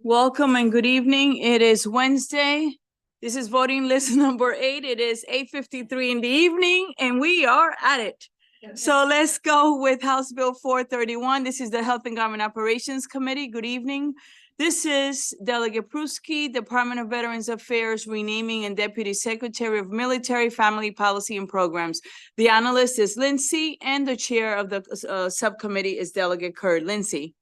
Welcome and good evening. It is Wednesday. This is voting list number 8. It is 8:53 in the evening and we are at it. So let's go with House Bill 431. This is the Health and Government Operations Committee. Good evening. This is Delegate Pruski, Department of Veterans Affairs, renaming and Deputy Secretary of Military, Family Policy and Programs. The analyst is Lindsay and the chair of the subcommittee is Delegate Kerr. Lindsay.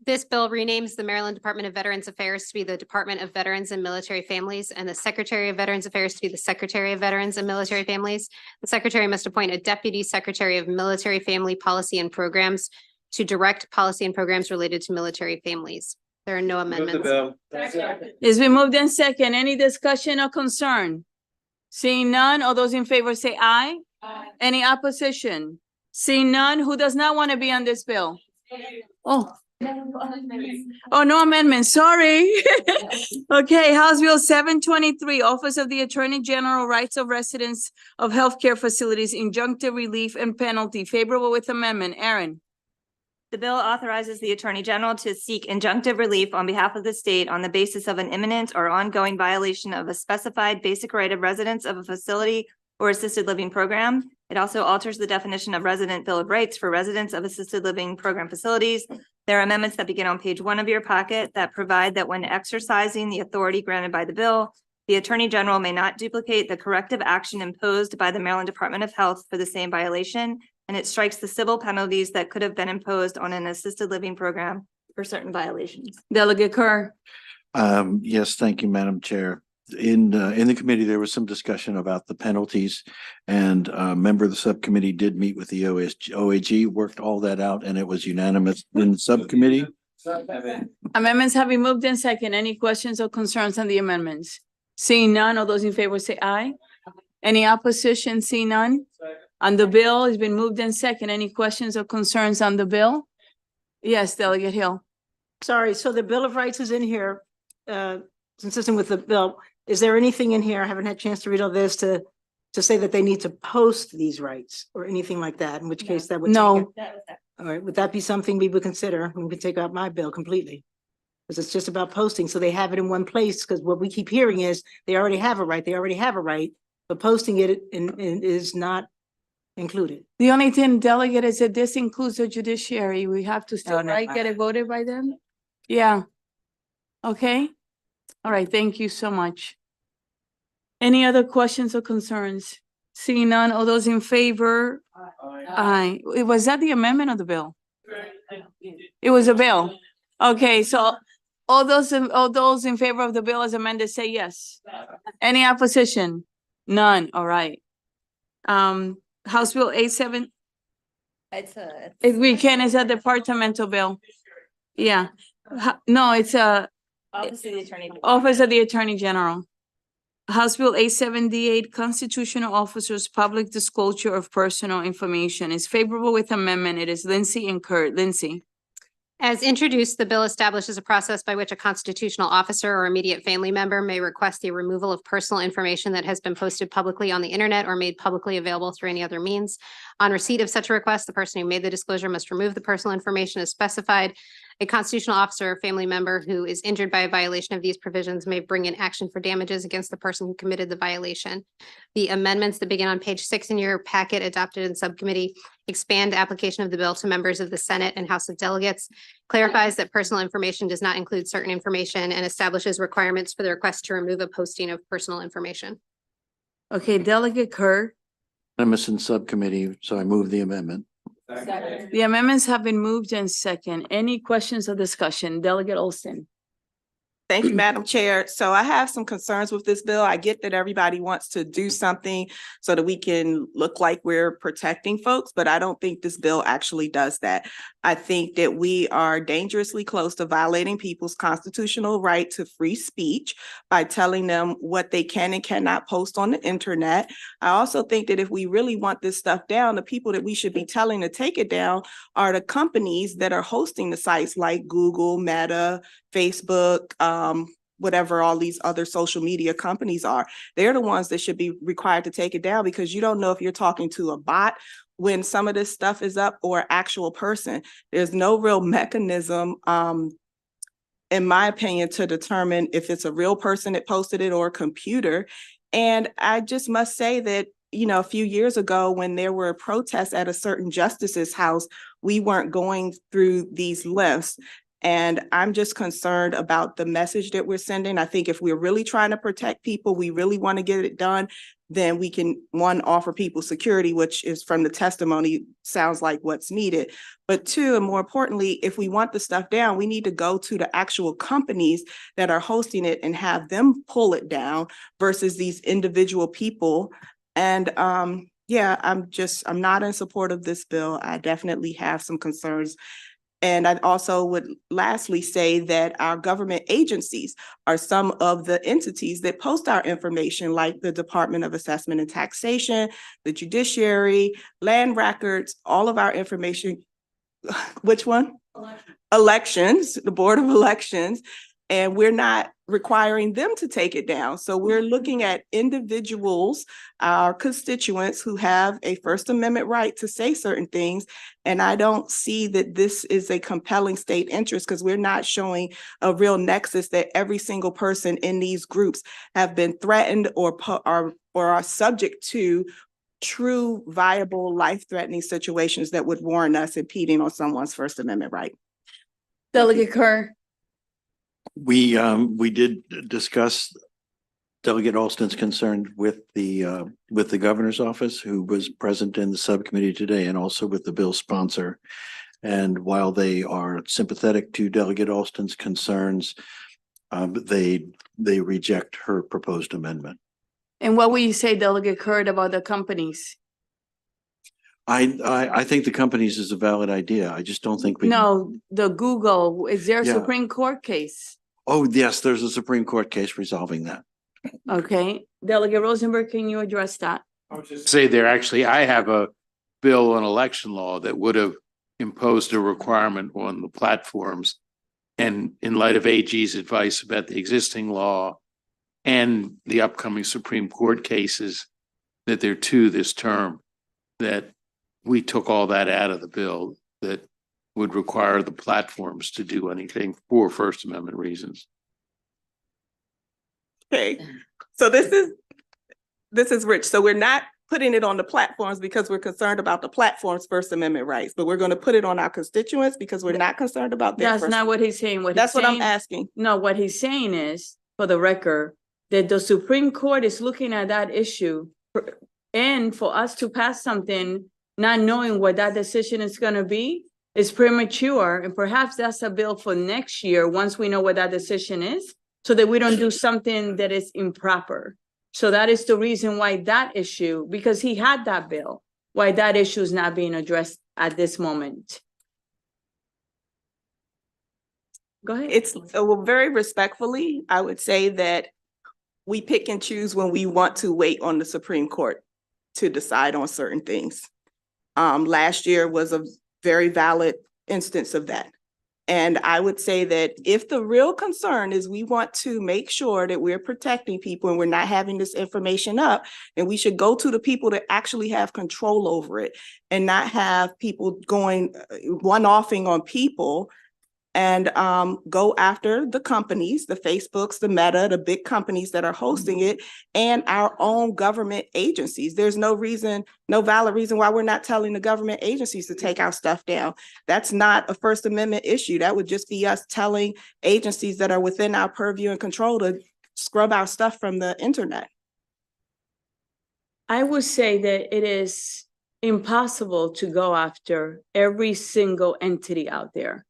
This bill renames the Maryland Department of Veterans Affairs to be the Department of Veterans and Military Families and the Secretary of Veterans Affairs to be the Secretary of Veterans and Military Families. The Secretary must appoint a Deputy Secretary of Military Family Policy and Programs to direct policy and programs related to military families. There are no amendments. It's been moved in second. Any discussion or concern? Seeing none, all those in favor say aye. Aye. Any opposition? Seeing none, who does not want to be on this bill? Oh. Oh, no amendments, sorry. Okay, House Bill 723, Office of the Attorney General, Rights of Residents of Healthcare Facilities, Injunctive Relief and Penalty, favorable with amendment. Aaron. The bill authorizes the Attorney General to seek injunctive relief on behalf of the state on the basis of an imminent or ongoing violation of a specified basic right of residents of a facility or assisted living program. It also alters the definition of resident bill of rights for residents of assisted living program facilities. There are amendments that begin on page 1 of your packet that provide that when exercising the authority granted by the bill, the Attorney General may not duplicate the corrective action imposed by the Maryland Department of Health for the same violation, and it strikes the civil penalties that could have been imposed on an assisted living program for certain violations. Delegate Kerr. Yes, thank you, Madam Chair. In the committee, there was some discussion about the penalties, and a member of the subcommittee did meet with the OAG, worked all that out, and it was unanimous in the subcommittee. Amendments have been moved in second. Any questions or concerns on the amendments? Seeing none, all those in favor say aye. Any opposition? Seeing none? On the bill, it's been moved in second. Any questions or concerns on the bill? Yes, Delegate Hill. Sorry, so the Bill of Rights is in here, consistent with the bill. Is there anything in here, I haven't had a chance to read all this, to say that they need to post these rights or anything like that, in which case that would No. All right, would that be something we would consider? We could take out my bill completely. Because it's just about posting, so they have it in one place, because what we keep hearing is they already have a right, but posting it is not included. The only thing, Delegate, is that this includes the judiciary. We have to still, right, get it voted by them? Yeah. Okay. All right, thank you so much. Any other questions or concerns? Seeing none, all those in favor? Aye. Was that the amendment of the bill? It was a bill. Okay, so all those in favor of the bill as amended say yes. Any opposition? None. All right. House Bill 87. If we can, it's a departmental bill. Yeah. No, it's a Office of the Attorney General. House Bill 878, Constitutional Officers Public Disclosure of Personal Information is favorable with amendment. It is Lindsay and Kurt. Lindsay. As introduced, the bill establishes a process by which a constitutional officer or immediate family member may request the removal of personal information that has been posted publicly on the internet or made publicly available through any other means. On receipt of such a request, the person who made the disclosure must remove the personal information as specified. A constitutional officer or family member who is injured by a violation of these provisions may bring an action for damages against the person who committed the violation. The amendments that begin on page 6 in your packet adopted in subcommittee expand application of the bill to members of the Senate and House of Delegates, clarifies that personal information does not include certain information, and establishes requirements for the request to remove a posting of personal information. Okay, Delegate Kerr. I'm in subcommittee, so I move the amendment. The amendments have been moved in second. Any questions or discussion? Delegate Olson. Thank you, Madam Chair. So I have some concerns with this bill. I get that everybody wants to do something so that we can look like we're protecting folks, but I don't think this bill actually does that. I think that we are dangerously close to violating people's constitutional right to free speech by telling them what they can and cannot post on the internet. I also think that if we really want this stuff down, the people that we should be telling to take it down are the companies that are hosting the sites like Google, Meta, Facebook, whatever all these other social media companies are. They're the ones that should be required to take it down, because you don't know if you're talking to a bot when some of this stuff is up or actual person. There's no real mechanism, in my opinion, to determine if it's a real person that posted it or a computer. And I just must say that, you know, a few years ago when there were protests at a certain justice's house, we weren't going through these lists. And I'm just concerned about the message that we're sending. I think if we're really trying to protect people, we really want to get it done, then we can, one, offer people security, which is from the testimony, sounds like what's needed. But two, and more importantly, if we want the stuff down, we need to go to the actual companies that are hosting it and have them pull it down versus these individual people. And yeah, I'm not in support of this bill. I definitely have some concerns. And I also would lastly say that our government agencies are some of the entities that post our information, like the Department of Assessment and Taxation, the judiciary, land records, all of our information. Which one? Elections, the Board of Elections. And we're not requiring them to take it down. So we're looking at individuals, our constituents who have a First Amendment right to say certain things. And I don't see that this is a compelling state interest, because we're not showing a real nexus that every single person in these groups have been threatened or are subject to true, viable, life-threatening situations that would warrant us impeding on someone's First Amendment right. Delegate Kerr. We did discuss Delegate Alston's concern with the governor's office, who was present in the subcommittee today, and also with the bill sponsor. And while they are sympathetic to Delegate Alston's concerns, they reject her proposed amendment. And what will you say, Delegate Kerr, about the companies? I think the companies is a valid idea. I just don't think we. No, the Google, is there a Yeah. Supreme Court case? Oh, yes, there's a Supreme Court case resolving that. Okay, Delegate Rosenberg, can you address that? I would just say there, actually, I have a bill on election law that would have imposed a requirement on the platforms. And in light of AG's advice about the existing law and the upcoming Supreme Court cases, that there too this term, that we took all that out of the bill that would require the platforms to do anything for First Amendment reasons. Okay, so this is rich. So we're not putting it on the platforms because we're concerned about the platform's First Amendment rights, but we're going to put it on our constituents because we're not concerned about their That's First- not what he's saying. That's what I'm saying- asking. No, what he's saying is, for the record, that the Supreme Court is looking at that issue, and for us to pass something, not knowing what that decision is gonna be, is premature, and perhaps that's a bill for next year, once we know what that decision is, so that we don't do something that is improper. So that is the reason why that issue, because he had that bill, why that issue is not being addressed at this moment. Go ahead. It's well, very respectfully, I would say that we pick and choose when we want to wait on the Supreme Court to decide on certain things. Last year was a very valid instance of that. And I would say that if the real concern is we want to make sure that we're protecting people and we're not having this information up, then we should go to the people that actually have control over it and not have people going one-offing on people, and go after the companies, the Facebooks, the Meta, the big companies that are hosting it, and our own government agencies. There's no reason, no valid reason why we're not telling the government agencies to take our stuff down. That's not a First Amendment issue. That would just be us telling agencies that are within our purview and control to scrub our stuff from the internet. I would say that it is impossible to go after every single entity out there.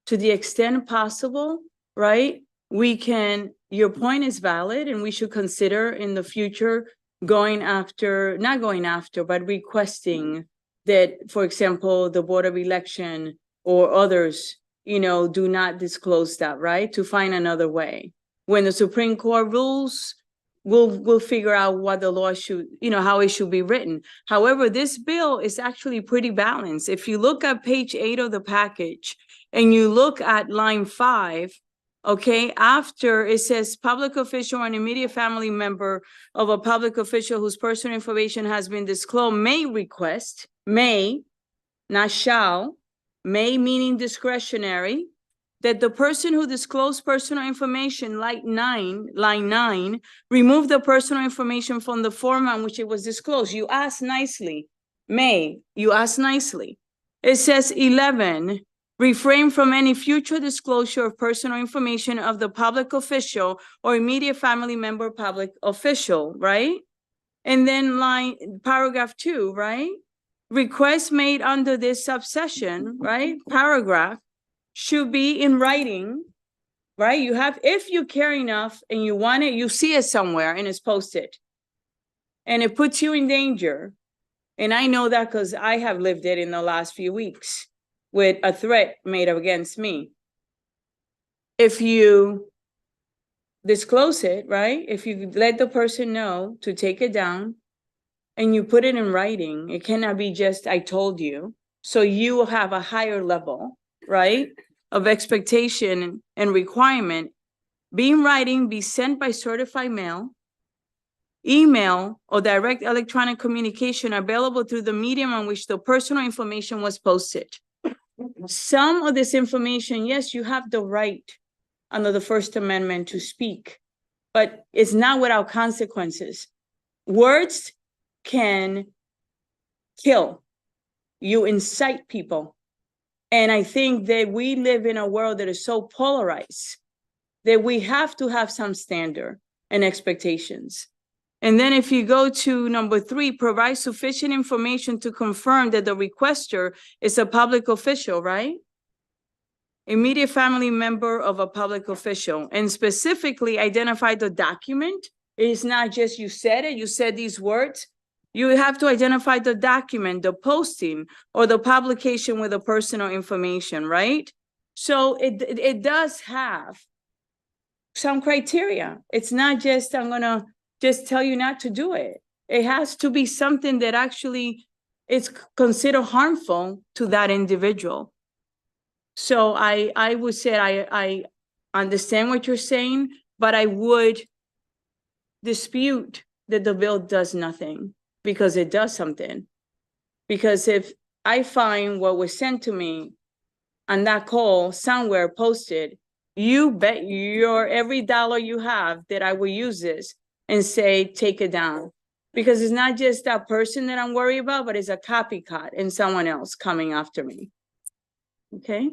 To the extent possible, right? We can, your point is valid, and we should consider in the future going after, not going after, but requesting that, for example, the Board of Election or others, do not disclose that, right? To find another way. When the Supreme Court rules, we'll figure out what the law should, how it should be written. However, this bill is actually pretty balanced. If you look at page 8 of the package and you look at line 5, okay, after it says public official or an immediate family member of a public official whose personal information has been disclosed may request, may, not shall, may meaning discretionary, that the person who disclosed personal information, line 9, remove the personal information from the form on which it was disclosed. You ask nicely, you ask nicely. It says 11, refrain from any future disclosure of personal information of the public official or immediate family member public official, right? And then paragraph 2, right? Requests made under this subsection, right? Paragraph should be in writing, right? If you care enough and you want it, you see it somewhere and it's posted. And it puts you in danger. And I know that because I have lived it in the last few weeks with a threat made against me. If you disclose it, right? If you let the person know to take it down and you put it in writing, it cannot be just, I told you. So you will have a higher level, right, of expectation and requirement. Be in writing, be sent by certified mail, email, or direct electronic communication available through the medium on which the personal information was posted. Some of this information, yes, you have the right under the First Amendment to speak, but it's not without consequences. Words can kill. You incite people. And I think that we live in a world that is so polarized that we have to have some standard and expectations. And then if you go to number 3, provide sufficient information to confirm that the requester is a public official, right? Immediate family member of a public official, and specifically identify the document. It's not just you said it, you said these words. You have to identify the document, the posting, or the publication with the personal information, right? So it does have some criteria. It's not just, I'm gonna just tell you not to do it. It has to be something that actually is considered harmful to that individual. So I would say I understand what you're saying, but I would dispute that the bill does nothing. Because it does something. Because if I find what was sent to me on that call somewhere posted, you bet your every dollar you have that I will use this and say, take it down. Because it's not just that person that I'm worried about, but it's a copycat and someone else coming after me. Okay.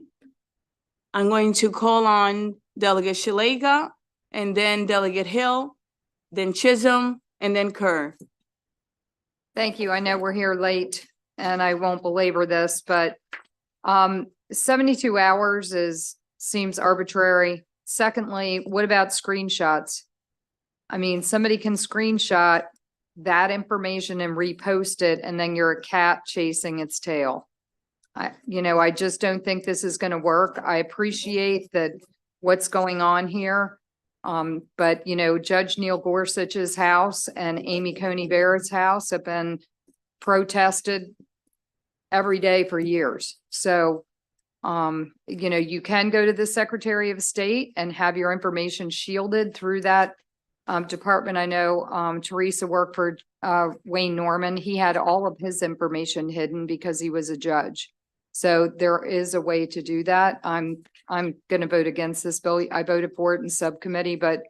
I'm going to call on Delegate Shalega, and then Delegate Hill, then Chisholm, and then Kerr. Thank you. I know we're here late and I won't belabor this, but 72 hours seems arbitrary. Secondly, what about screenshots? I mean, somebody can screenshot that information and repost it, and then you're a cat chasing its tail. I just don't think this is going to work. I appreciate that what's going on here. But Judge Neil Gorsuch's house and Amy Coney Barrett's house have been protested every day for years. So, you can go to the Secretary of State and have your information shielded through that department. I know Teresa worked for Wayne Norman. He had all of his information hidden because he was a judge. So there is a way to do that. I'm going to vote against this bill. I voted for it in subcommittee, but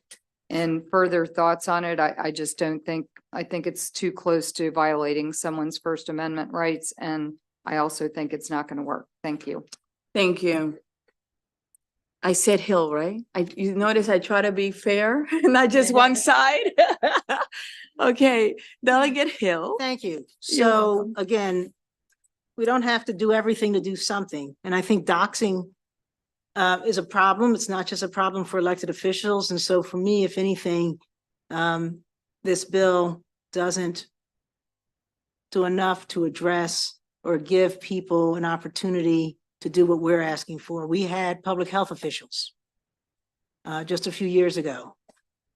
in further thoughts on it, I just don't think, I think it's too close to violating someone's First Amendment rights. And I also think it's not going to work. Thank you. Thank you. I said Hill, right? You notice I try to be fair, not just one side. Okay, Delegate Hill. Thank you. You're So welcome. again, we don't have to do everything to do something. And I think doxing is a problem. It's not just a problem for elected officials. And so for me, if anything, this bill doesn't do enough to address or give people an opportunity to do what we're asking for. We had public health officials just a few years ago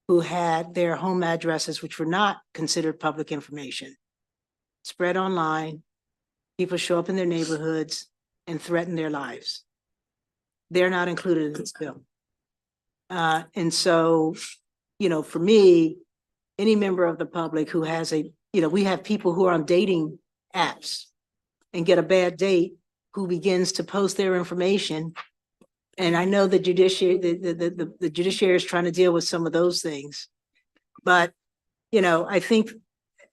who had their home addresses, which were not considered public information, spread online. People show up in their neighborhoods and threaten their lives. They're not included in this bill. And so, you know, for me, any member of the public who has we have people who are on dating apps and get a bad date who begins to post their information. And I know the judiciary, the judiciary is trying to deal with some of those things. But, you know, I think,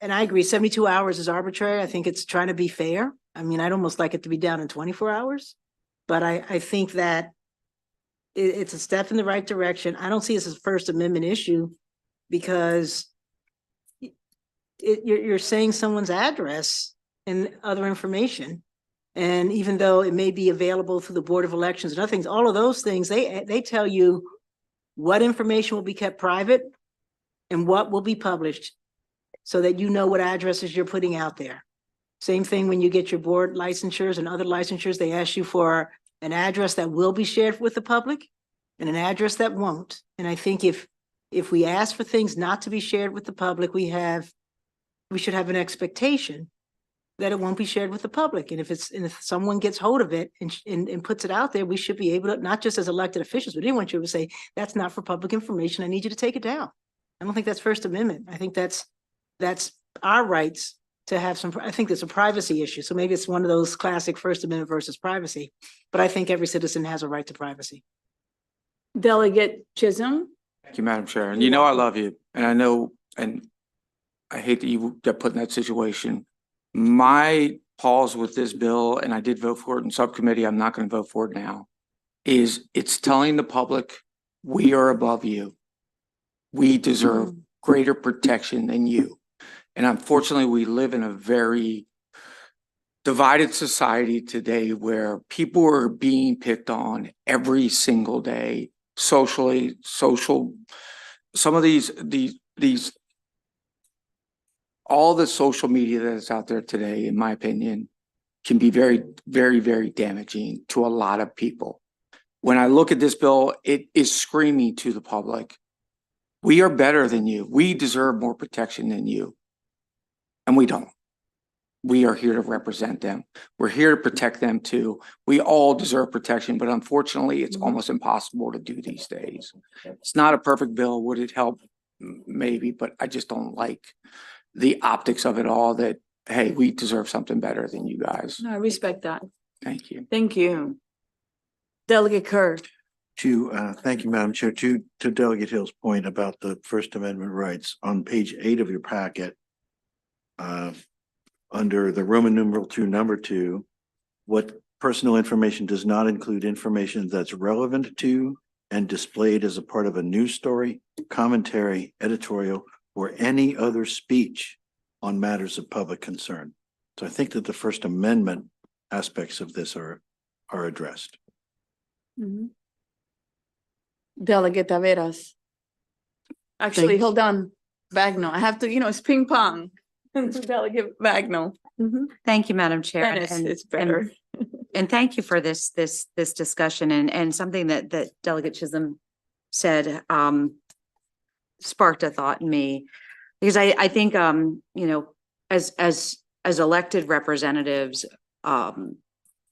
and I agree, 72 hours is arbitrary. I think it's trying to be fair. I mean, I'd almost like it to be down in 24 hours. But I think that it's a step in the right direction. I don't see this as a First Amendment issue because you're saying someone's address and other information. And even though it may be available through the Board of Elections and other things, all of those things, they tell you what information will be kept private and what will be published so that you know what addresses you're putting out there. Same thing when you get your board licensures and other licensures, they ask you for an address that will be shared with the public and an address that won't. And I think if we ask for things not to be shared with the public, we should have an expectation that it won't be shared with the public. And if someone gets hold of it and puts it out there, we should be able to, not just as elected officials, but anyone should say, that's not for public information. I need you to take it down. I don't think that's First Amendment. I think that's our rights to have some, I think it's a privacy issue. So maybe it's one of those classic First Amendment versus privacy, but I think every citizen has a right to privacy. Delegate Chisholm? Thank you, Madam Chair. And you know I love you. And I know, and I hate that you got put in that situation. My pause with this bill, and I did vote for it in subcommittee, I'm not going to vote for it now, is it's telling the public, we are above you. We deserve greater protection than you. And unfortunately, we live in a very divided society today where people are being picked on every single day, socially, some of these, all the social media that is out there today, in my opinion, can be very, very, very damaging to a lot of people. When I look at this bill, it is screaming to the public, we are better than you. We deserve more protection than you. And we don't. We are here to represent them. We're here to protect them too. We all deserve protection, but unfortunately, it's almost impossible to do these days. It's not a perfect bill. Would it help? Maybe, but I just don't like the optics of it all that, hey, we deserve something better than you guys. No, I respect that. Thank you. Thank you. Delegate Kerr. Thank you, Madam Chair. To Delegate Hill's point about the First Amendment rights, on page 8 of your packet, under the Roman numeral 2, number 2, what personal information does not include information that's relevant to and displayed as a part of a news story, commentary, editorial, or any other speech on matters of public concern. So I think that the First Amendment aspects of this are addressed. Delegate Taveras. Actually, Thanks. hold on. Bagno. I have to, it's ping pong. Delegate Bagno. Thank you, Madam Chair. Dennis, it's better. And thank you for this discussion and something that Delegate Chisholm said sparked a thought in me, because I think as elected representatives,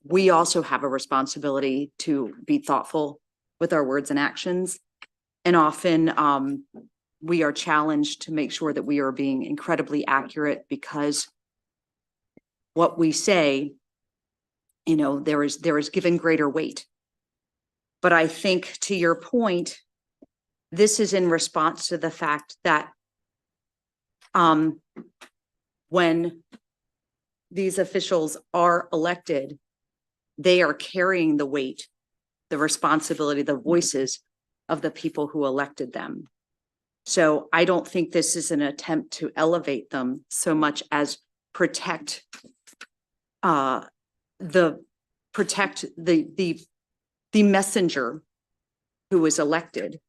we also have a responsibility to be thoughtful with our words and actions. And often we are challenged to make sure that we are being incredibly accurate, because what we say, there is given greater weight. But I think, to your point, this is in response to the fact that when these officials are elected, they are carrying the weight, the responsibility, the voices of the people who elected them. So I don't think this is an attempt to elevate them so much as protect the messenger who was elected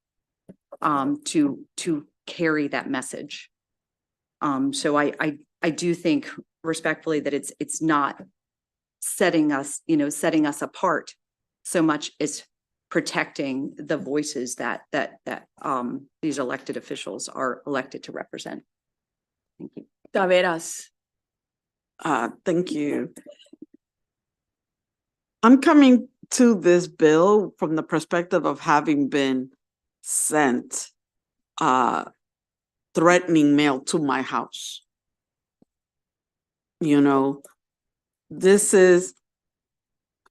to carry that message. So I do think respectfully that it's not setting us, setting us apart so much as protecting the voices that these elected officials are elected to represent. Thank you. Taveras. Thank you. I'm coming to this bill from the perspective of having been sent threatening mail to my house. You know, this is,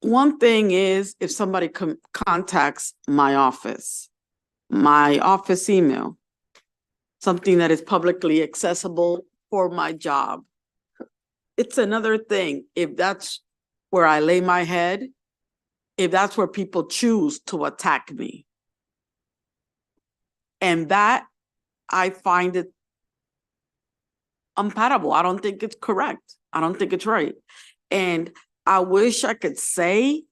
one thing is if somebody contacts my office email, something that is publicly accessible for my job. It's another thing if that's where I lay my head, if that's where people choose to attack me. And that, I find it unpalatable. I don't think it's correct. I don't think it's right. And I wish I could say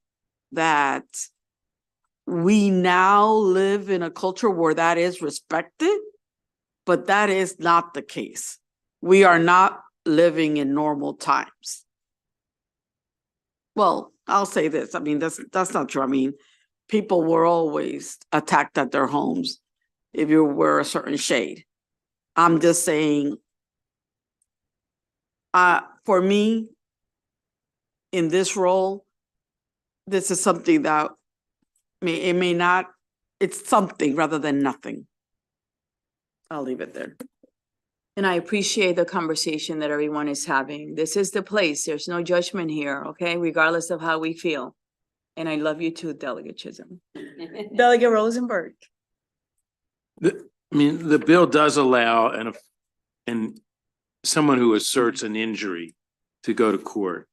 that we now live in a culture where that is respected, but that is not the case. We are not living in normal times. Well, I'll say this. I mean, that's not true. I mean, people were always attacked at their homes if you wear a certain shade. I'm just saying, for me, in this role, this is something that it's something rather than nothing. I'll leave it there. And I appreciate the conversation that everyone is having. This is the place. There's no judgment here, okay? Regardless of how we feel. And I love you too, Delegate Chisholm. Delegate Rosenberg. The bill does allow and someone who asserts an injury to go to court.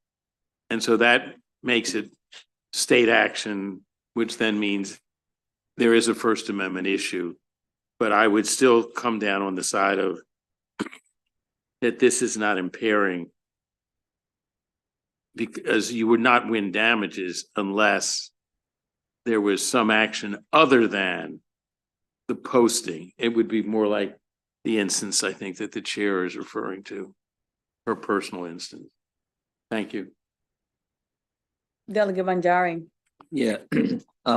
And so that makes it state action, which then means there is a First Amendment issue. But I would still come down on the side of that this is not impairing, because you would not win damages unless there was some action other than the posting. It would be more like the instance I think that the chair is referring to, her personal instance. Thank you. Delegate Banjari. Yeah,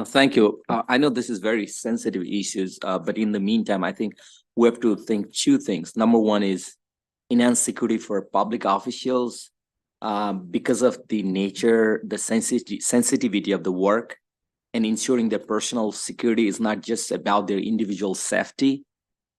thank you. I know this is very sensitive issues, but in the meantime, I think we have to think two things. Number one is enhanced security for public officials because of the nature, the sensitivity of the work, and ensuring that personal security is not just about their individual safety,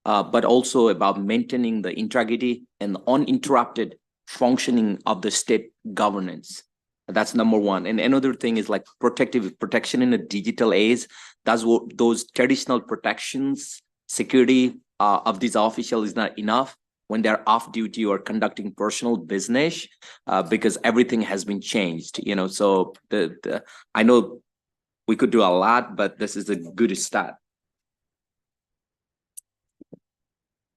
but also about maintaining the integrity and uninterrupted functioning of the state governance. That's number one. And another thing is like protection in a digital age. That's what those traditional protections, security of these officials is not enough when they're off duty or conducting personal business, because everything has been changed. So I know we could do a lot, but this is a good start.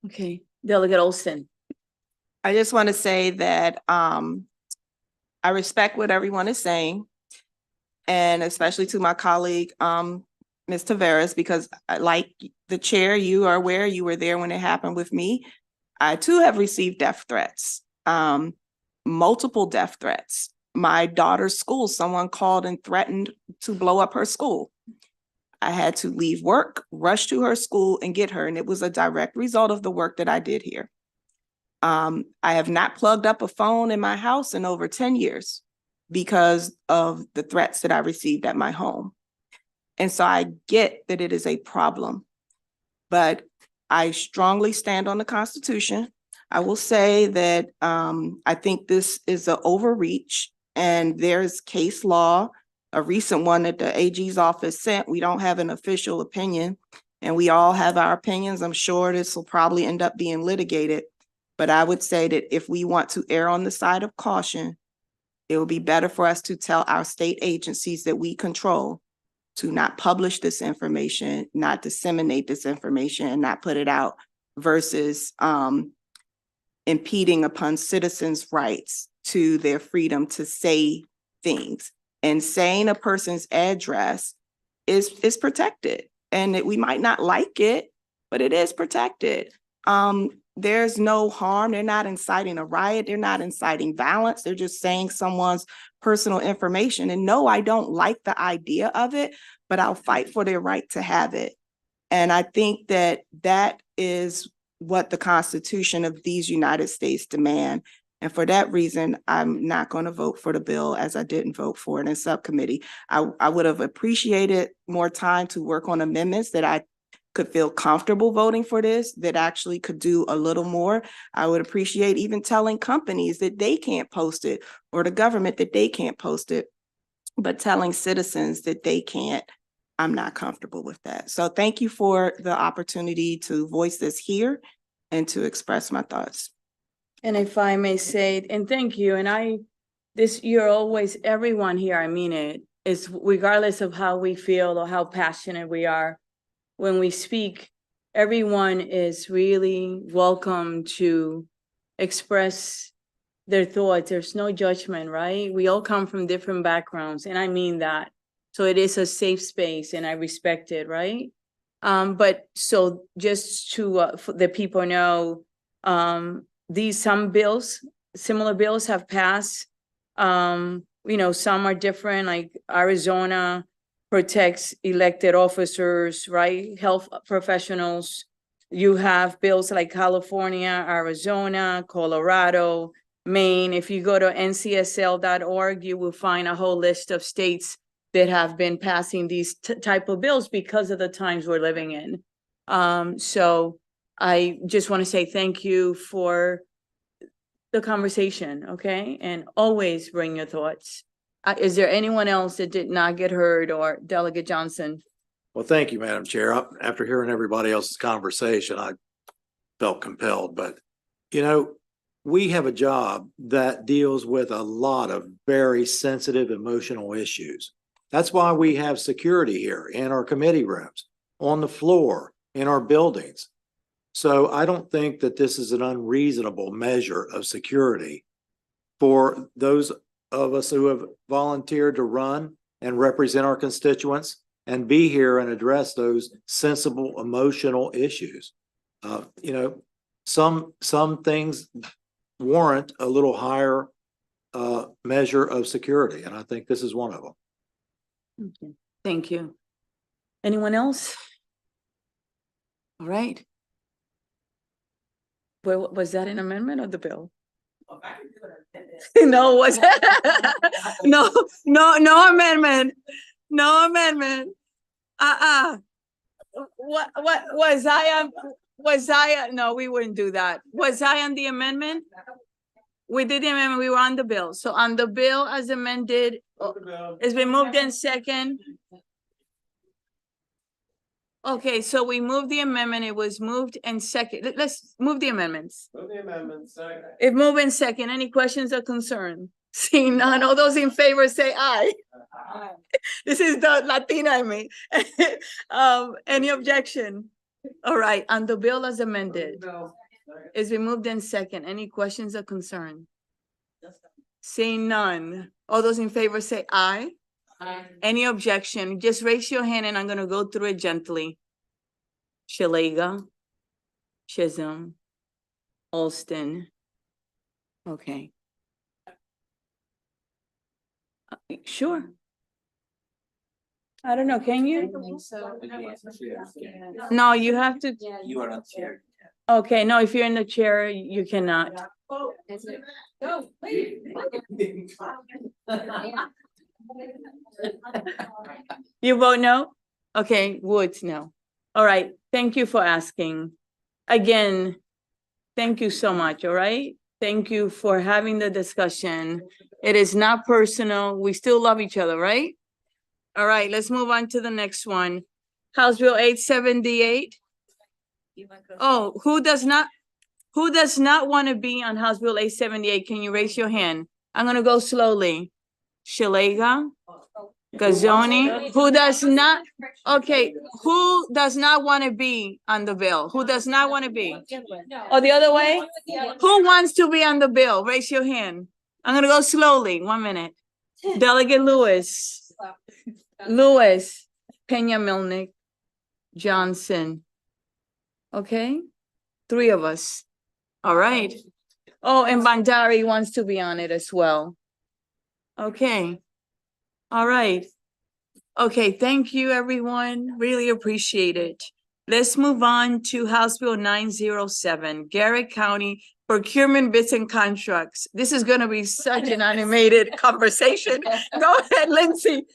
Okay, Delegate Olson. I just want to say that I respect what everyone is saying, and especially to my colleague, Ms. Taveras, because like the chair, you are aware, you were there when it happened with me. I too have received death threats, multiple death threats. My daughter's school, someone called and threatened to blow up her school. I had to leave work, rush to her school and get her, and it was a direct result of the work that I did here. I have not plugged up a phone in my house in over 10 years because of the threats that I received at my home. And so I get that it is a problem, but I strongly stand on the Constitution. I will say that I think this is an overreach, and there's case law, a recent one that the AG's office sent. We don't have an official opinion, and we all have our opinions. I'm sure this will probably end up being litigated. But I would say that if we want to err on the side of caution, it will be better for us to tell our state agencies that we control to not publish this information, not disseminate this information, and not put it out, versus impeding upon citizens' rights to their freedom to say things. And saying a person's address is protected, and that we might not like it, but it is protected. There's no harm. They're not inciting a riot. They're not inciting violence. They're just saying someone's personal information. And no, I don't like the idea of it, but I'll fight for their right to have it. And I think that that is what the Constitution of these United States demand. And for that reason, I'm not going to vote for the bill, as I didn't vote for it in subcommittee. I would have appreciated more time to work on amendments that I could feel comfortable voting for this, that actually could do a little more. I would appreciate even telling companies that they can't post it, or the government that they can't post it, but telling citizens that they can't. I'm not comfortable with that. So thank you for the opportunity to voice this here and to express my thoughts. And if I may say, and thank you, and you're always, everyone here, I mean it, is regardless of how we feel or how passionate we are, when we speak, everyone is really welcome to express their thoughts. There's no judgment, right? We all come from different backgrounds, and I mean that. So it is a safe space, and I respect it, right? But so just to the people know, some bills, similar bills have passed. Some are different, like Arizona protects elected officers, right? Health professionals. You have bills like California, Arizona, Colorado, Maine. If you go to ncsl.org, you will find a whole list of states that have been passing these type of bills because of the times we're living in. So I just want to say thank you for the conversation, okay? And always bring your thoughts. Is there anyone else that did not get heard, or Delegate Johnson? Well, thank you, Madam Chair. After hearing everybody else's conversation, I felt compelled, but we have a job that deals with a lot of very sensitive emotional issues. That's why we have security here in our committee rooms, on the floor, in our buildings. So I don't think that this is an unreasonable measure of security for those of us who have volunteered to run and represent our constituents and be here and address those sensible emotional issues. Some things warrant a little higher measure of security, and I think this is one of them. Okay. Thank you. Anyone else? All right. Well, was that an amendment of the bill? No, was no amendment. No amendment. What was I no, we wouldn't do that. Was I on the amendment? We did the amendment, we were on the bill. So on the bill as amended, it's been moved in second. Okay, so we moved the amendment. It was moved in second. Let's move the amendments. Move the amendment, second. It moved in second. Any questions or concern? Seeing none, all those in favor say aye. Aye. This is the Latina in me. Any objection? All right, on the bill as amended. It's been moved in second. Any questions or concern? Seeing none, all those in favor say aye. Aye. Any objection? Just raise your hand and I'm gonna go through it gently. Shalega, Chisholm, Alston. Okay. Sure. I don't know, can you? No, you have to. You are not chair. Okay, no, if you're in the chair, you cannot. You vote no? Okay, Woods, no. All right, thank you for asking. Again, thank you so much, all right? Thank you for having the discussion. It is not personal. We still love each other, right? All right, let's move on to the next one. House Bill 878. Oh, who does not want to be on House Bill 878? Can you raise your hand? I'm gonna go slowly. Shalega, Gazzoni, who does not? Okay, who does not want to be on the bill? Who does not want to be? Or the other way? Who wants to be on the bill? Raise your hand. I'm gonna go slowly. 1 minute. Delegate Lewis, Peña Milnick, Johnson. Okay, 3 of us. All right. Oh, and Bandari wants to be on it as well. Okay. All right. Okay, thank you, everyone. Really appreciate it. Let's move on to House Bill 907, Garrett County Procurement Bids and Contracts. This is gonna be such an animated conversation. Go ahead, Lindsay.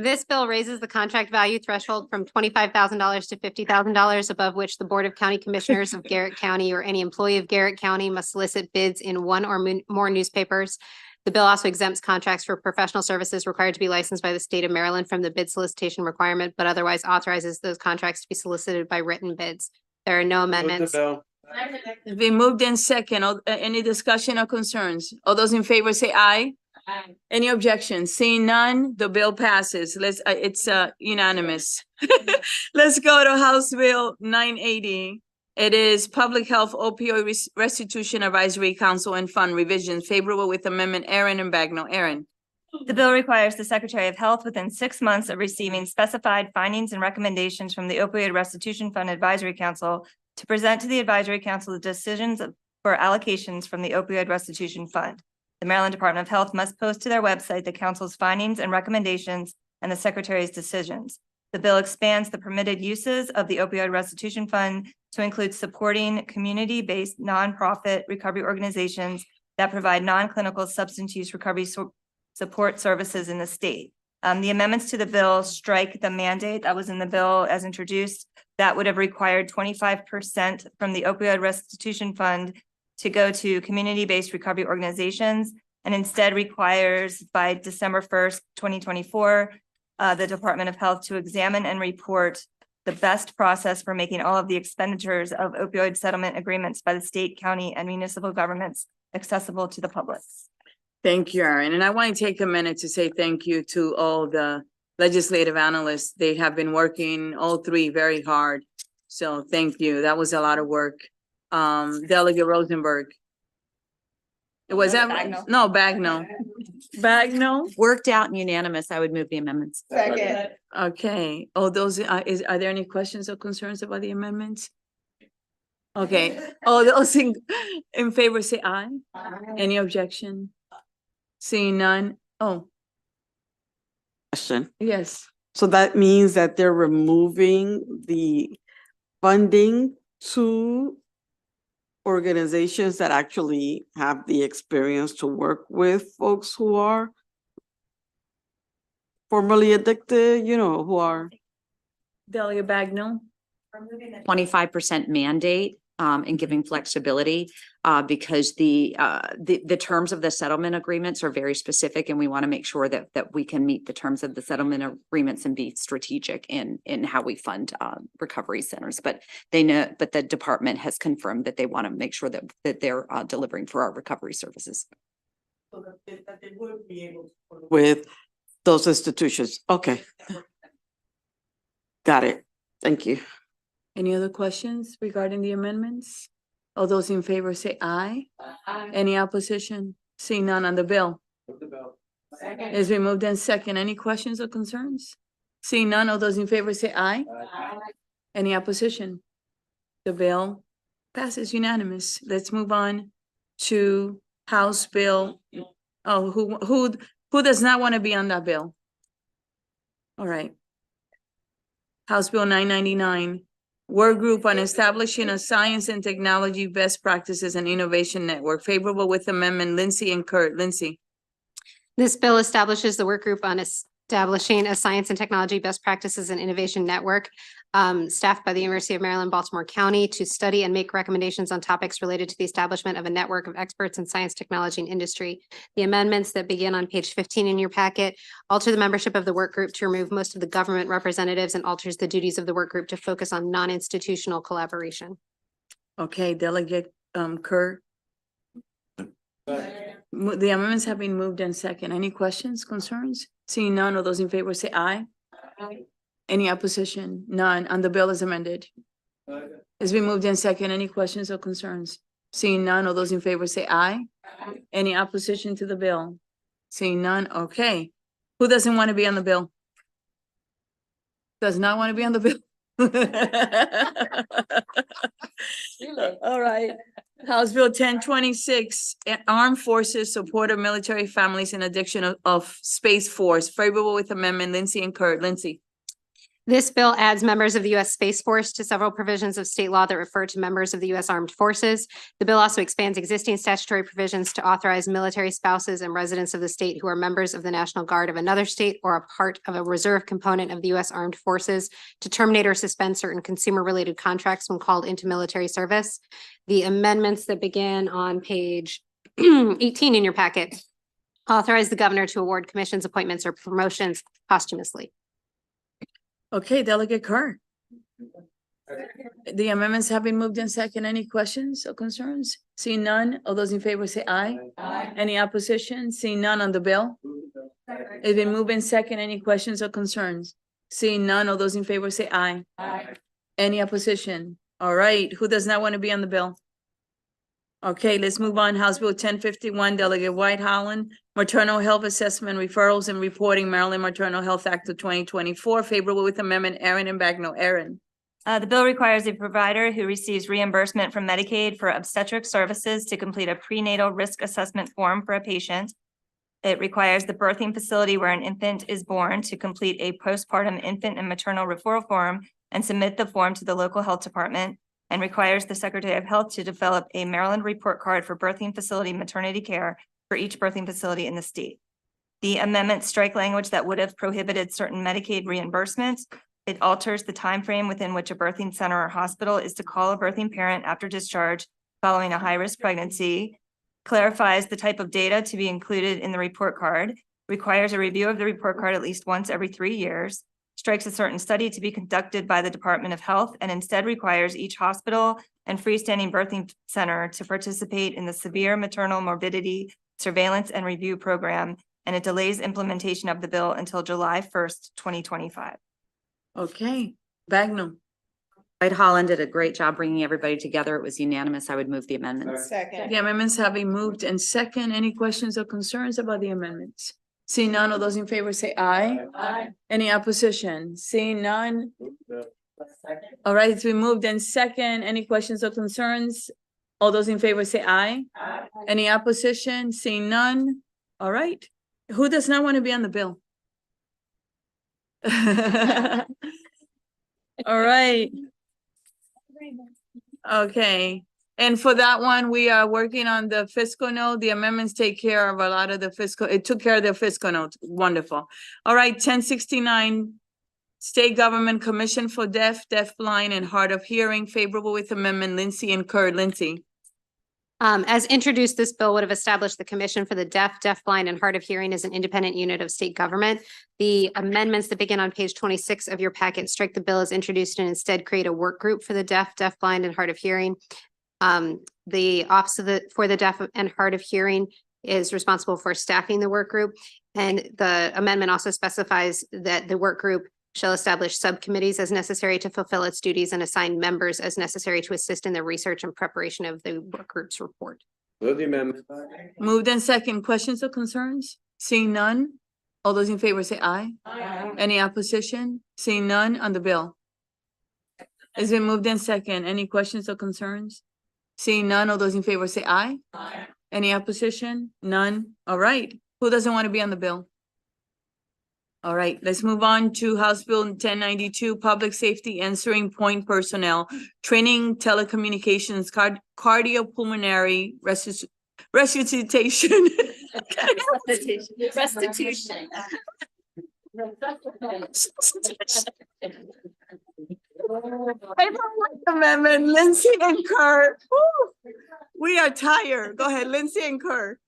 This bill raises the contract value threshold from $25,000 to $50,000, above which the Board of County Commissioners of Garrett County or any employee of Garrett County must solicit bids in one or more newspapers. The bill also exempts contracts for professional services required to be licensed by the state of Maryland from the bid solicitation requirement, but otherwise authorizes those contracts to be solicited by written bids. There are no amendments. It's been moved in second. Any discussion or concerns? All those in favor say aye. Aye. Any objections? Seeing none, the bill passes. It's unanimous. Let's go to House Bill 980. It is Public Health Opioid Restitution Advisory Council and Fund Revisions, favorable with amendment. Aaron and Bagnell. Aaron. The bill requires the Secretary of Health within 6 months of receiving specified findings and recommendations from the Opioid Restitution Fund Advisory Council to present to the Advisory Council the decisions for allocations from the Opioid Restitution Fund. The Maryland Department of Health must post to their website the council's findings and recommendations and the Secretary's decisions. The bill expands the permitted uses of the Opioid Restitution Fund to include supporting community-based nonprofit recovery organizations that provide non-clinical substance use recovery support services in the state. The amendments to the bill strike the mandate that was in the bill as introduced. That would have required 25% from the Opioid Restitution Fund to go to community-based recovery organizations, and instead requires by December 1st, 2024, the Department of Health to examine and report the best process for making all of the expenditures of opioid settlement agreements by the state, county, and municipal governments accessible to the public. Thank you, Aaron. And I want to take a minute to say thank you to all the legislative analysts. They have been working, all three, very hard. So thank you. That was a lot of work. Delegate Rosenberg. It was that, no, Bagnell. Bagnell. Worked out and unanimous. I would move the amendments. Second. Okay. Oh, those, are there any questions or concerns about the amendments? Okay. All those in favor say aye. Any objection? Seeing none. Oh, Question. yes. So that means that they're removing the funding to organizations that actually have the experience to work with folks who are formerly addicted, who are. Delegate Bagnell. 25% mandate and giving flexibility because the terms of the settlement agreements are very specific, and we want to make sure that we can meet the terms of the settlement agreements and be strategic in how we fund recovery centers. But the department has confirmed that they want to make sure that they're delivering for our recovery services. So that they would be able to work with those institutions. Okay. Got it. Thank you. Any other questions regarding the amendments? All those in favor say aye. Aye. Any opposition? Seeing none on the bill. It's been moved in second. Any questions or concerns? Seeing none, all those in favor say aye. Any opposition? The bill passes unanimous. Let's move on to House Bill. Oh, who does not want to be on that bill? All right. House Bill 999. Work group on establishing a science and technology best practices and innovation network, favorable with amendment. Lindsay and Kurt. Lindsay. This bill establishes the work group on establishing a science and technology best practices and innovation network staffed by the University of Maryland, Baltimore County to study and make recommendations on topics related to the establishment of a network of experts in science, technology, and industry. The amendments that begin on page 15 in your packet alter the membership of the work group to remove most of the government representatives and alters the duties of the work group to focus on non-institutional collaboration. Okay, Delegate Kurt. The amendments have been moved in second. Any questions, concerns? Seeing none, all those in favor say aye. Aye. Any opposition? None. And the bill is amended. It's been moved in second. Any questions or concerns? Seeing none, all those in favor say aye. Aye. Any opposition to the bill? Seeing none, okay. Who doesn't want to be on the bill? Does not want to be on the bill? All right. House Bill 1026, Armed Forces Support of Military Families in Addiction of Space Force, favorable with amendment, Lindsay and Kurt. Lindsay. This bill adds members of the U.S. Space Force to several provisions of state law that refer to members of the U.S. Armed Forces. The bill also expands existing statutory provisions to authorize military spouses and residents of the state who are members of the National Guard of another state or a part of a reserve component of the U.S. Armed Forces to terminate or suspend certain consumer-related contracts when called into military service. The amendments that begin on page 18 in your packet authorize the governor to award commissions, appointments, or promotions posthumously. Okay, Delegate Kerr. The amendments have been moved in second. Any questions or concerns? Seeing none, all those in favor say aye. Aye. Any opposition? Seeing none on the bill? It's been moved in second. Any questions or concerns? Seeing none, all those in favor say aye. Aye. Any opposition? All right, who does not want to be on the bill? Okay, let's move on. House Bill 1051, Delegate White Holland, Maternal Health Assessment, Referrals and Reporting, Maryland Maternal Health Act of 2024, favorable with amendment, Aaron and Bagnell. Aaron. The bill requires a provider who receives reimbursement from Medicaid for obstetric services to complete a prenatal risk assessment form for a patient. It requires the birthing facility where an infant is born to complete a postpartum infant and maternal referral form and submit the form to the local health department, and requires the Secretary of Health to develop a Maryland report card for birthing facility maternity care for each birthing facility in the state. The amendments strike language that would have prohibited certain Medicaid reimbursements. It alters the time frame within which a birthing center or hospital is to call a birthing parent after discharge following a high-risk pregnancy, clarifies the type of data to be included in the report card, requires a review of the report card at least once every 3 years, strikes a certain study to be conducted by the Department of Health, and instead requires each hospital and freestanding birthing center to participate in the Severe Maternal Morbidity Surveillance and Review Program, and it delays implementation of the bill until July 1st, 2025. Okay, Bagnell. White Holland did a great job bringing everybody together. It was unanimous. I would move the amendments. The amendments have been moved in second. Any questions or concerns about the amendments? Seeing none, all those in favor say aye. Aye. Any opposition? Seeing none. All right, it's been moved in second. Any questions or concerns? All those in favor say aye. Aye. Any opposition? Seeing none. All right. Who does not want to be on the bill? All right. Okay. And for that one, we are working on the fiscal note. The amendments take care of a lot of the fiscal, it took care of the fiscal note. Wonderful. All right, 1069, State Government Commission for Deaf, Deafblind, and Hard of Hearing, favorable with amendment, Lindsay and Kurt. Lindsay. As introduced, this bill would have established the Commission for the Deaf, Deafblind, and Hard of Hearing as an independent unit of state government. The amendments that begin on page 26 of your packet strike the bill as introduced and instead create a work group for the deaf, deafblind, and hard of hearing. The Office for the Deaf and Hard of Hearing is responsible for staffing the work group. And the amendment also specifies that the work group shall establish subcommittees as necessary to fulfill its duties and assign members as necessary to assist in the research and preparation of the work group's report. Move the amendment. Moved in second. Questions or concerns? Seeing none. All those in favor say aye. Aye. Any opposition? Seeing none on the bill. Is it moved in second? Any questions or concerns? Seeing none, all those in favor say aye. Aye. Any opposition? None. All right. Who doesn't want to be on the bill? All right, let's move on to House Bill 1092, Public Safety Answering Point Personnel, Training Telecommunications, Cardiopulmonary Resuscitation. Restitution. Amendment, Lindsay and Kurt. Woo. We are tired. Go ahead, Lindsay and Kurt.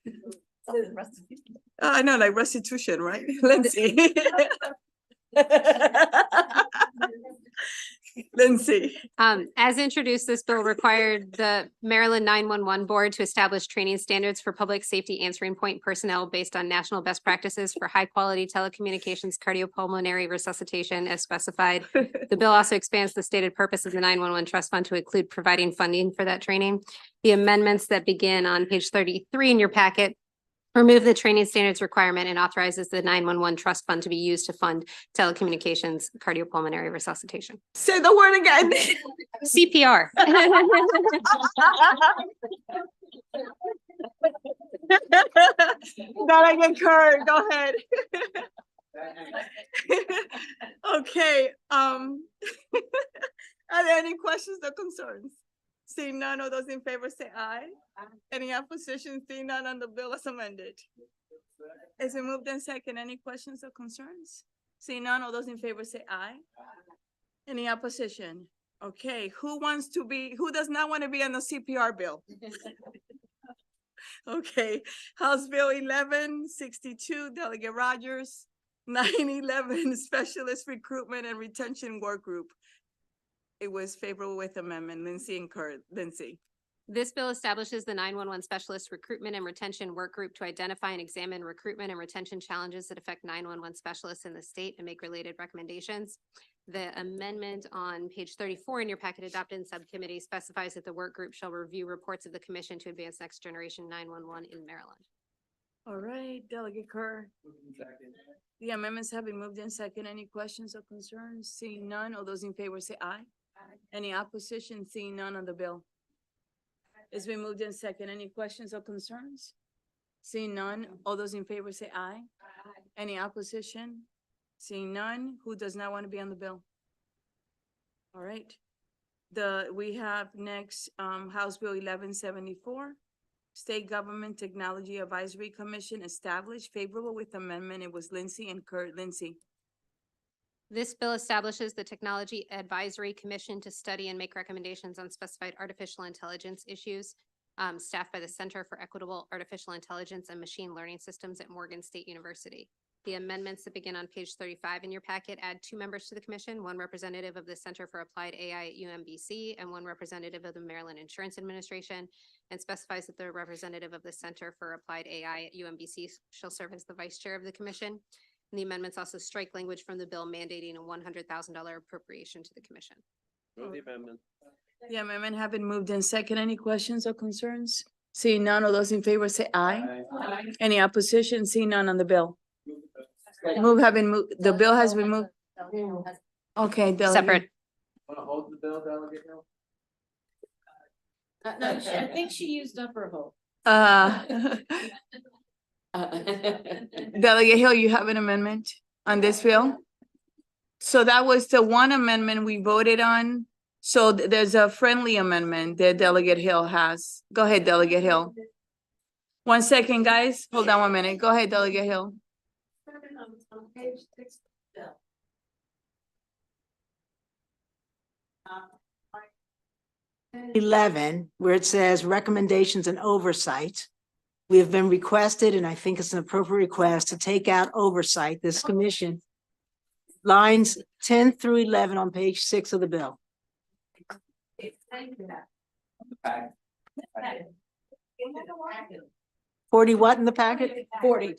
I know, like restitution, right? Lindsay. Lindsay. As introduced, this bill required the Maryland 911 Board to establish training standards for public safety answering point personnel based on national best practices for high quality telecommunications, cardiopulmonary resuscitation as specified. The bill also expands the stated purpose of the 911 Trust Fund to include providing funding for that training. The amendments that begin on page 33 in your packet Remove the training standards requirement and authorizes the 911 trust fund to be used to fund telecommunications cardiopulmonary resuscitation. Say the word again. CPR. Delegate Kerr, go ahead. Okay, are there any questions or concerns? Seeing none, all those in favor say aye. Any opposition? Seeing none on the bill as amended. Is it moved in second? Any questions or concerns? Seeing none, all those in favor say aye. Any opposition? Okay, who does not want to be on the CPR bill? Okay, House Bill 1162, Delegate Rogers, 911, Specialist Recruitment and Retention Work Group. It was favorable with amendment. Lindsay and Kurt. Lindsay. This bill establishes the 911 Specialist Recruitment and Retention Work Group to identify and examine recruitment and retention challenges that affect 911 specialists in the state and make related recommendations. The amendment on page 34 in your packet adopted in subcommittee specifies that the work group shall review reports of the commission to advance next generation 911 in Maryland. All right, Delegate Kerr. The amendments have been moved in second. Any questions or concerns? Seeing none, all those in favor say aye. Any opposition? Seeing none on the bill. It's been moved in second. Any questions or concerns? Seeing none, all those in favor say aye. Any opposition? Seeing none, who does not want to be on the bill? All right. We have next, House Bill 1174, State Government Technology Advisory Commission established, favorable with amendment. It was Lindsay and Kurt. Lindsay. This bill establishes the Technology Advisory Commission to study and make recommendations on specified artificial intelligence issues, staffed by the Center for Equitable Artificial Intelligence and Machine Learning Systems at Morgan State University. The amendments that begin on page 35 in your packet add 2 members to the commission, 1 representative of the Center for Applied AI at UMBC and 1 representative of the Maryland Insurance Administration, and specifies that the representative of the Center for Applied AI at UMBC shall serve as the vice chair of the commission. And the amendments also strike language from the bill mandating a $100,000 appropriation to the commission. The amendment have been moved in second. Any questions or concerns? Seeing none, all those in favor say aye. Any opposition? Seeing none on the bill. The bill has been moved. Okay, Delegate. Separate. Want to hold the bill, Delegate Hill? No, I think she used up her vote. Delegate Hill, you have an amendment on this bill? So that was the one amendment we voted on. So there's a friendly amendment that Delegate Hill has. Go ahead, Delegate Hill. 1 second, guys. Hold on 1 minute. Go ahead, Delegate Hill. Page 6. 11, where it says recommendations and oversight. We have been requested, and I think it's an appropriate request, to take out oversight, this commission. Lines 10 through 11 on page 6 of the bill. 40 what in the packet? 40.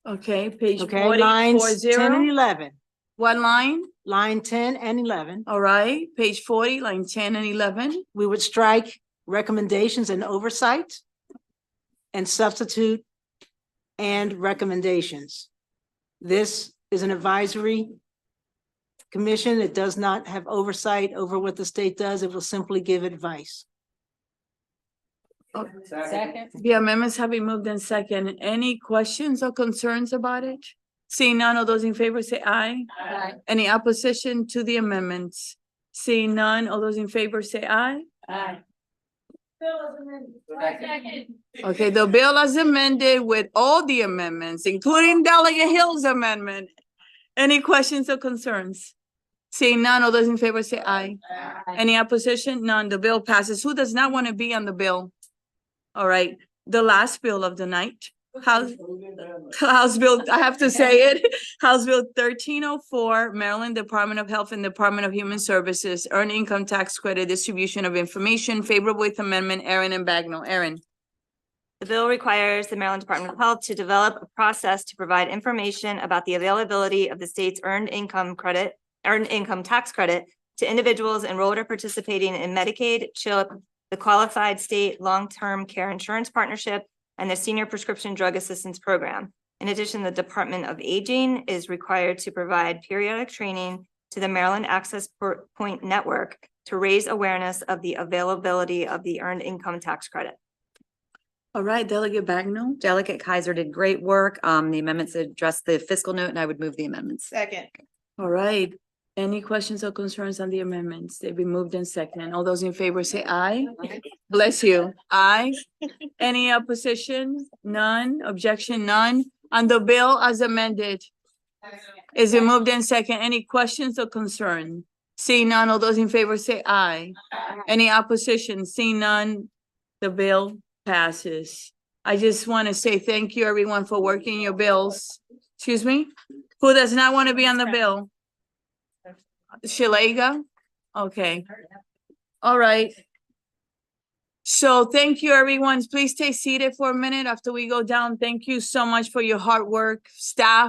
Okay, page Okay, 40, lines 10 and 40. 11. What line? Line 10 and 11. All right, page 40, line 10 and 11. We would strike recommendations and oversight and substitute and recommendations. This is an advisory commission. It does not have oversight over what the state does. It will simply give advice. Second. The amendments have been moved in second. Any questions or concerns about it? Seeing none, all those in favor say aye. Aye. Any opposition to the amendments? Seeing none, all those in favor say aye. Aye. Okay, the bill as amended with all the amendments, including Delegate Hill's amendment. Any questions or concerns? Seeing none, all those in favor say aye. Any opposition? None. The bill passes. Who does not want to be on the bill? All right, the last bill of the night. House Bill, I have to say it, House Bill 1304, Maryland Department of Health and Department of Human Services, Earned Income Tax Credit Distribution of Information, favorable with amendment, Aaron and Bagnell. Aaron. The bill requires the Maryland Department of Health to develop a process to provide information about the availability of the state's earned income tax credit to individuals enrolled or participating in Medicaid, CHIP, the Qualified State Long-Term Care Insurance Partnership, and the Senior Prescription Drug Assistance Program. In addition, the Department of Aging is required to provide periodic training to the Maryland Access Point Network to raise awareness of the availability of the Earned Income Tax Credit. All right, Delegate Bagnell. Delegate Kaiser did great work. The amendments address the fiscal note, and I would move the amendments. Second. All right. Any questions or concerns on the amendments? They've been moved in second. All those in favor say aye. Bless you. Aye. Any opposition? None. Objection? None. On the bill as amended. Is it moved in second? Any questions or concern? Seeing none, all those in favor say aye. Any opposition? Seeing none, the bill passes. I just want to say thank you, everyone, for working your bills. Excuse me? Who does not want to be on the bill? Shalega? Okay. All right. So thank you, everyone. Please stay seated for a minute after we go down. Thank you so much for your hard work, staff.